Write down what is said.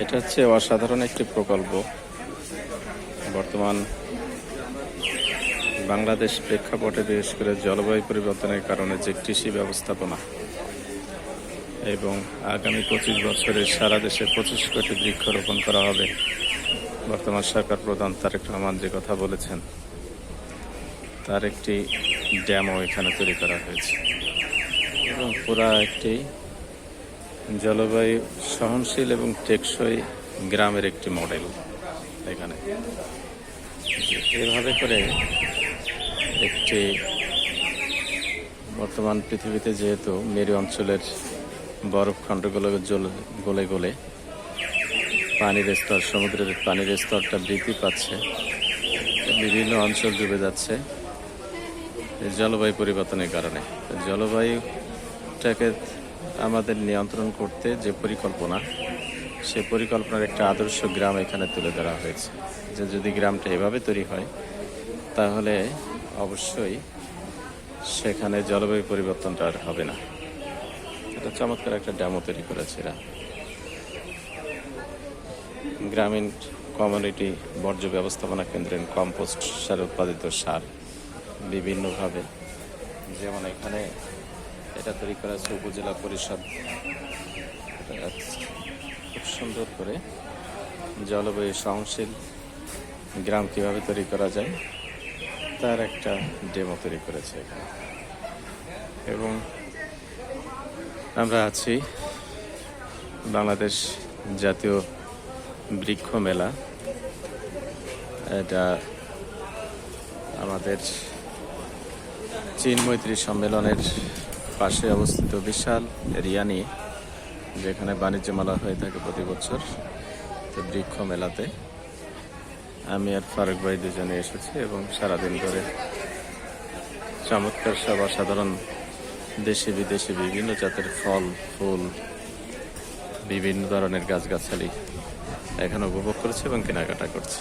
এটা হচ্ছে অসাধারণ একটি প্রকল্প। বর্তমান বাংলাদেশ প্রেক্ষাপটে বিশেষ করে জলবায়ু পরিবর্তনের কারণে যে কৃষি ব্যবস্থাপনা এবং আগামী 25 বছরে সারা দেশে 25 কোটি বৃক্ষরোপণ করা হবে, বর্তমান সরকার প্রধান তারেক রহমান যে কথা বলেছেন তার একটি ড্যামও এখানে তৈরি করা হয়েছে এবং পুরা একটি জলবায়ু সহনশীল এবং টেকসই গ্রামের একটি মডেল এখানে। এভাবে করে একটি বর্তমান পৃথিবীতে যেহেতু মেরু অঞ্চলের বরফখণ্ডগুলো গলে গলে পানির স্তর, সমুদ্রের পানির স্তরটা বৃদ্ধি পাচ্ছে, বিভিন্ন অঞ্চল ডুবে যাচ্ছে জলবায়ু পরিবর্তনের কারণে। জলবায়ুটাকে আমাদের নিয়ন্ত্রণ করতে যে পরিকল্পনা, সেই পরিকল্পনার একটা আদর্শ গ্রাম এখানে তুলে ধরা হয়েছে। যে যদি গ্রামটা এভাবে তৈরি হয় তাহলে অবশ্যই সেখানে জলবায়ু পরিবর্তনটা আর হবে না। এটা চমৎকার একটা ড্যামও তৈরি করেছে এরা। গ্রামীণ কমিউনিটি বর্জ্য ব্যবস্থাপনা কেন্দ্রের কম্পোস্ট সার, উৎপাদিত সার বিভিন্নভাবে, যেমন এখানে এটা তৈরি করা হচ্ছে উপজেলা পরিষদ, খুব সুন্দর করে জলবায়ু সহনশীল গ্রাম কীভাবে তৈরি করা যায় তার একটা ডেমো তৈরি করেছে এখানে। এবং আমরা আছি বাংলাদেশ জাতীয় বৃক্ষ মেলা। এটা আমাদের চীন মৈত্রী সম্মেলনের পাশে অবস্থিত বিশাল এরিয়া নিয়ে, যেখানে বাণিজ্য মেলা হয়ে থাকে প্রতি বছর। তো বৃক্ষ মেলাতে আমি আর ফারুক ভাই দুজনে এসেছি এবং সারাদিন ধরে চমৎকার সব অসাধারণ দেশি বিদেশি বিভিন্ন জাতের ফল ফুল, বিভিন্ন ধরনের গাছগাছালি এখানে উপভোগ করছে এবং কেনাকাটা করছে।